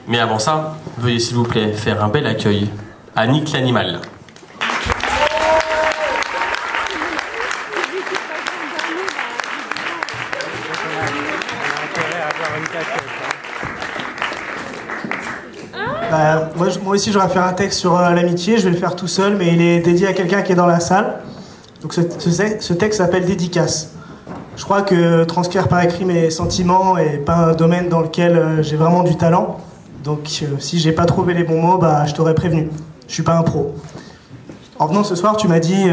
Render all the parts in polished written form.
Mais avant ça, veuillez s'il vous plaît faire un bel accueil à Nick l'animal. Moi aussi, j'aurais fait un texte sur l'amitié. Je vais le faire tout seul, mais il est dédié à quelqu'un qui est dans la salle. Donc ce texte s'appelle Dédicace. Je crois que transcrire par écrit mes sentiments n'est pas un domaine dans lequel j'ai vraiment du talent. Donc si j'ai pas trouvé les bons mots, je t'aurais prévenu. Je suis pas un pro. En venant ce soir, tu m'as dit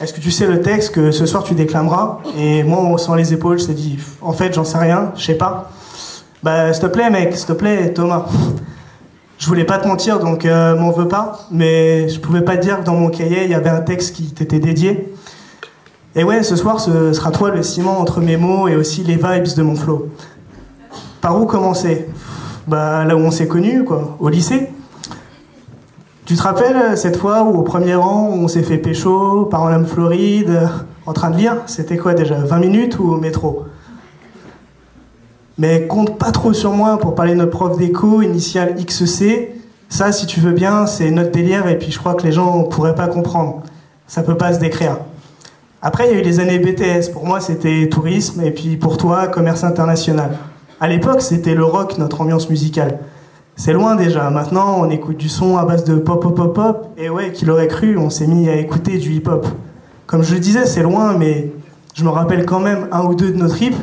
est-ce que tu sais le texte que ce soir tu déclameras? Et moi, en haussant les épaules, je t'ai dit en fait, j'en sais rien, je sais pas. S'il te plaît, mec, s'il te plaît, Thomas. Je voulais pas te mentir, donc m'en veux pas, mais je pouvais pas te dire que dans mon cahier, il y avait un texte qui t'était dédié. Et ouais, ce soir, ce sera toi le ciment entre mes mots et aussi les vibes de mon flow. Par où commencer? Là où on s'est connus, quoi, au lycée. Tu te rappelles cette fois où au premier rang, on s'est fait pécho, par en Floride, en train de lire? C'était quoi déjà, 20 minutes ou au métro? Mais compte pas trop sur moi pour parler de notre prof d'éco, initiale XC. Ça, si tu veux bien, c'est notre délire et puis je crois que les gens pourraient pas comprendre. Ça peut pas se décrire. Après, il y a eu les années BTS. Pour moi, c'était tourisme et puis pour toi, commerce international. À l'époque, c'était le rock, notre ambiance musicale. C'est loin déjà. Maintenant, on écoute du son à base de pop, pop, pop, pop. Et ouais, qui l'aurait cru, on s'est mis à écouter du hip-hop. Comme je le disais, c'est loin, mais je me rappelle quand même un ou deux de nos trips.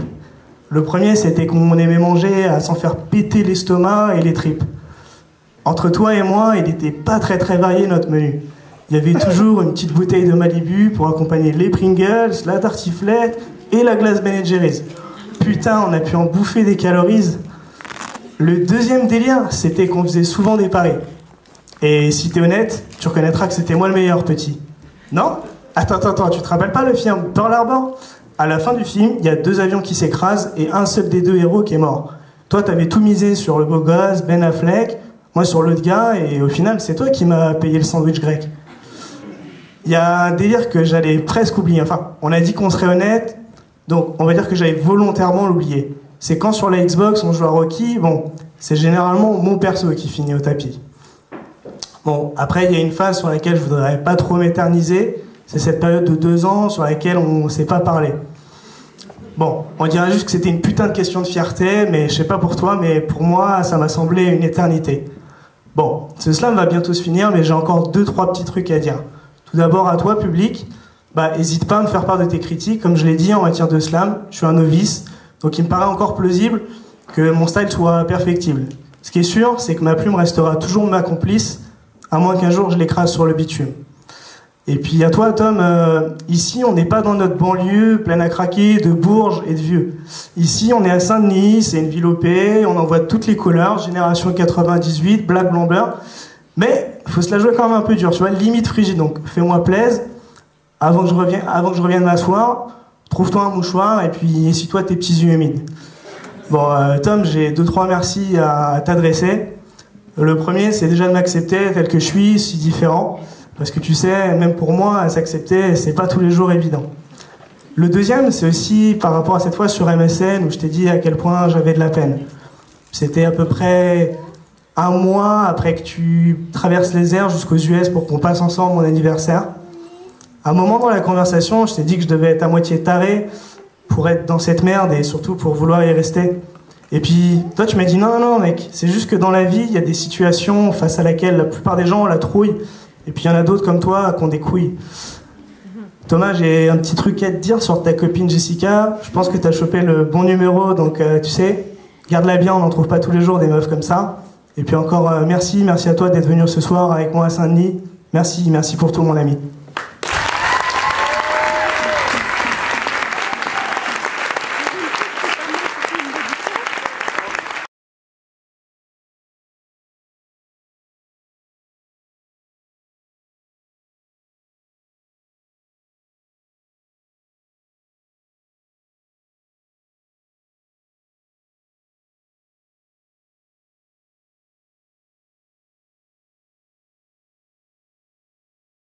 Le premier, c'était qu'on aimait manger à s'en faire péter l'estomac et les tripes. Entre toi et moi, il n'était pas très varié notre menu. Il y avait toujours une petite bouteille de Malibu pour accompagner les Pringles, la tartiflette et la glace Ben & Jerry's. Putain, on a pu en bouffer des calories. Le deuxième délire, c'était qu'on faisait souvent des paris. Et si t'es honnête, tu reconnaîtras que c'était moi le meilleur, petit. Non? Attends, tu te rappelles pas le film Pearl Harbor? À la fin du film, il y a 2 avions qui s'écrasent et un seul des 2 héros qui est mort. Toi, t'avais tout misé sur le beau gosse, Ben Affleck, moi sur l'autre gars, et au final, c'est toi qui m'as payé le sandwich grec. Il y a un délire que j'allais presque oublier. Enfin, on a dit qu'on serait honnête, donc on va dire que j'allais volontairement l'oublier. C'est quand sur la Xbox, on joue à Rocky, c'est généralement mon perso qui finit au tapis. Bon, après, il y a une phase sur laquelle je voudrais pas trop m'éterniser. C'est cette période de 2 ans sur laquelle on ne s'est pas parlé. Bon, on dirait juste que c'était une putain de question de fierté, mais je sais pas pour toi, mais pour moi, ça m'a semblé une éternité. Bon, ce slam va bientôt se finir, mais j'ai encore 2-3 petits trucs à dire. Tout d'abord, à toi, public, hésite pas à me faire part de tes critiques. Comme je l'ai dit, en matière de slam, je suis un novice, donc il me paraît encore plausible que mon style soit perfectible. Ce qui est sûr, c'est que ma plume restera toujours ma complice, à moins qu'un jour je l'écrase sur le bitume. Et puis à toi, Tom, ici on n'est pas dans notre banlieue pleine à craquer de Bourges et de vieux. Ici on est à Saint-Denis, c'est une ville OP, on en voit toutes les couleurs, génération 98, black, blanc, blanc. Mais faut se la jouer quand même un peu dur, tu vois, limite frigide. Donc fais-moi plaisir, avant que je revienne m'asseoir, trouve-toi un mouchoir et puis essuie-toi tes petits yeux humides. Bon, Tom, j'ai 2-3 merci à t'adresser. Le premier, c'est déjà de m'accepter tel que je suis, si différent. Parce que tu sais, même pour moi, s'accepter, c'est pas tous les jours évident. Le deuxième, c'est aussi par rapport à cette fois sur MSN, où je t'ai dit à quel point j'avais de la peine. C'était à peu près 1 mois après que tu traverses les airs jusqu'aux US pour qu'on passe ensemble mon anniversaire. À un moment dans la conversation, je t'ai dit que je devais être à moitié taré pour être dans cette merde et surtout pour vouloir y rester. Et puis, toi, tu m'as dit non, mec, c'est juste que dans la vie, il y a des situations face à laquelle la plupart des gens ont la trouille. Et puis il y en a d'autres comme toi qui ont des couilles. Thomas, j'ai un petit truc à te dire sur ta copine Jessica. Je pense que t'as chopé le bon numéro, donc tu sais, garde-la bien, on n'en trouve pas tous les jours des meufs comme ça. Et puis encore merci à toi d'être venu ce soir avec moi à Saint-Denis. Merci pour tout mon ami.